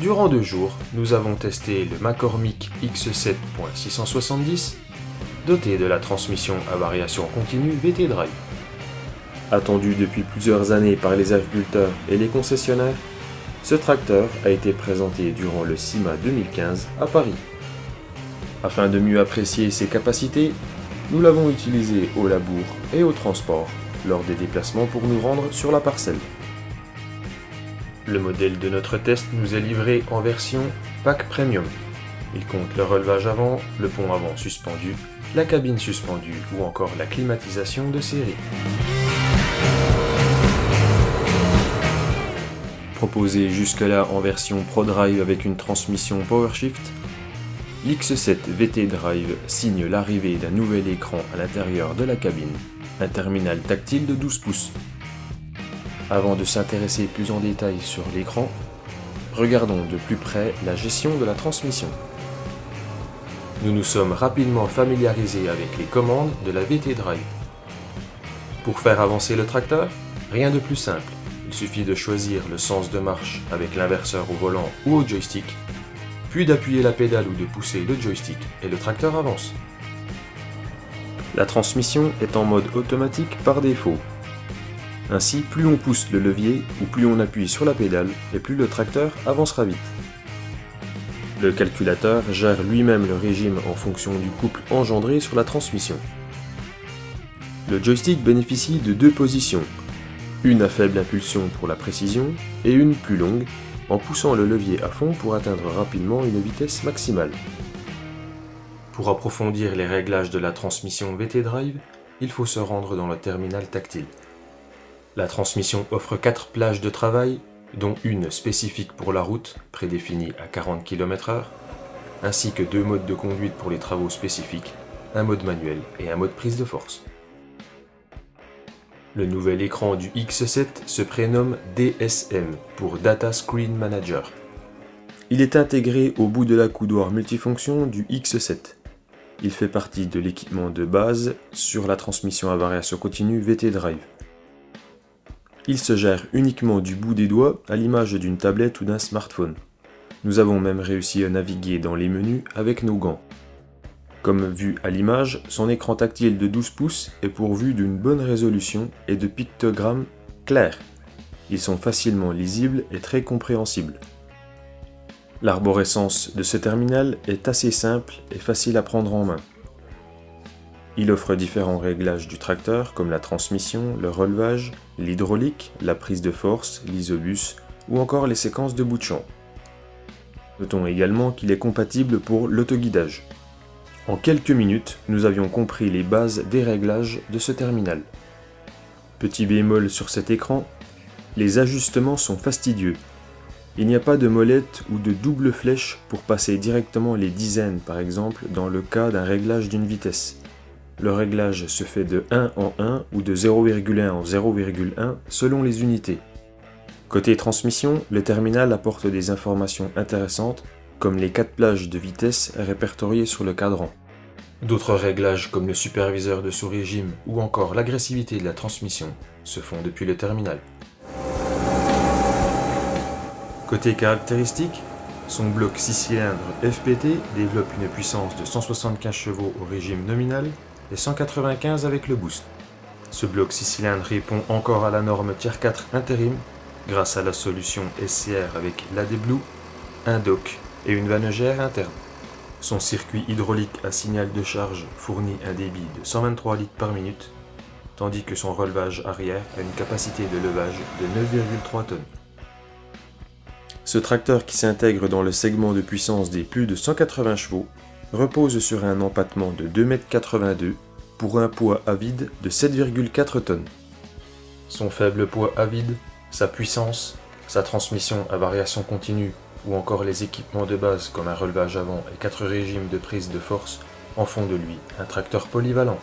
Durant 2 jours, nous avons testé le McCormick X7.670, doté de la transmission à variation continue VT Drive. Attendu depuis plusieurs années par les agriculteurs et les concessionnaires, ce tracteur a été présenté durant le CIMA 2015 à Paris. Afin de mieux apprécier ses capacités, nous l'avons utilisé au labour et au transport lors des déplacements pour nous rendre sur la parcelle. Le modèle de notre test nous est livré en version Pack Premium. Il compte le relevage avant, le pont avant suspendu, la cabine suspendue ou encore la climatisation de série. Proposé jusque-là en version ProDrive avec une transmission PowerShift, l'X7 VT Drive signe l'arrivée d'un nouvel écran à l'intérieur de la cabine, un terminal tactile de 12 pouces. Avant de s'intéresser plus en détail sur l'écran, regardons de plus près la gestion de la transmission. Nous nous sommes rapidement familiarisés avec les commandes de la VT Drive. Pour faire avancer le tracteur, rien de plus simple. Il suffit de choisir le sens de marche avec l'inverseur au volant ou au joystick, puis d'appuyer la pédale ou de pousser le joystick et le tracteur avance. La transmission est en mode automatique par défaut. Ainsi, plus on pousse le levier ou plus on appuie sur la pédale et plus le tracteur avancera vite. Le calculateur gère lui-même le régime en fonction du couple engendré sur la transmission. Le joystick bénéficie de 2 positions, une à faible impulsion pour la précision et une plus longue, en poussant le levier à fond pour atteindre rapidement une vitesse maximale. Pour approfondir les réglages de la transmission VT Drive, il faut se rendre dans le terminal tactile. La transmission offre 4 plages de travail, dont une spécifique pour la route, prédéfinie à 40 km/h, ainsi que 2 modes de conduite pour les travaux spécifiques, un mode manuel et un mode prise de force. Le nouvel écran du X7 se prénomme DSM pour Data Screen Manager. Il est intégré au bout de la coudoir multifonction du X7. Il fait partie de l'équipement de base sur la transmission à variation continue VT Drive. Il se gère uniquement du bout des doigts à l'image d'une tablette ou d'un smartphone. Nous avons même réussi à naviguer dans les menus avec nos gants. Comme vu à l'image, son écran tactile de 12 pouces est pourvu d'une bonne résolution et de pictogrammes clairs. Ils sont facilement lisibles et très compréhensibles. L'arborescence de ce terminal est assez simple et facile à prendre en main. Il offre différents réglages du tracteur comme la transmission, le relevage, l'hydraulique, la prise de force, l'isobus ou encore les séquences de bout de champ. Notons également qu'il est compatible pour l'autoguidage. En quelques minutes, nous avions compris les bases des réglages de ce terminal. Petit bémol sur cet écran, les ajustements sont fastidieux. Il n'y a pas de molette ou de double flèche pour passer directement les dizaines par exemple dans le cas d'un réglage d'une vitesse. Le réglage se fait de 1 en 1 ou de 0,1 en 0,1 selon les unités. Côté transmission, le terminal apporte des informations intéressantes comme les 4 plages de vitesse répertoriées sur le cadran. D'autres réglages comme le superviseur de sous-régime ou encore l'agressivité de la transmission se font depuis le terminal. Côté caractéristiques, son bloc 6 cylindres FPT développe une puissance de 175 chevaux au régime nominal et 195 avec le boost. Ce bloc 6 cylindres répond encore à la norme Tier 4 intérim grâce à la solution SCR avec l'AdBlue, un dock et une vanegère interne. Son circuit hydraulique à signal de charge fournit un débit de 123 litres par minute, tandis que son relevage arrière a une capacité de levage de 9,3 tonnes. Ce tracteur qui s'intègre dans le segment de puissance des plus de 180 chevaux repose sur un empattement de 2,82 m pour un poids à vide de 7,4 tonnes. Son faible poids à vide, sa puissance, sa transmission à variation continue ou encore les équipements de base comme un relevage avant et 4 régimes de prise de force en font de lui un tracteur polyvalent.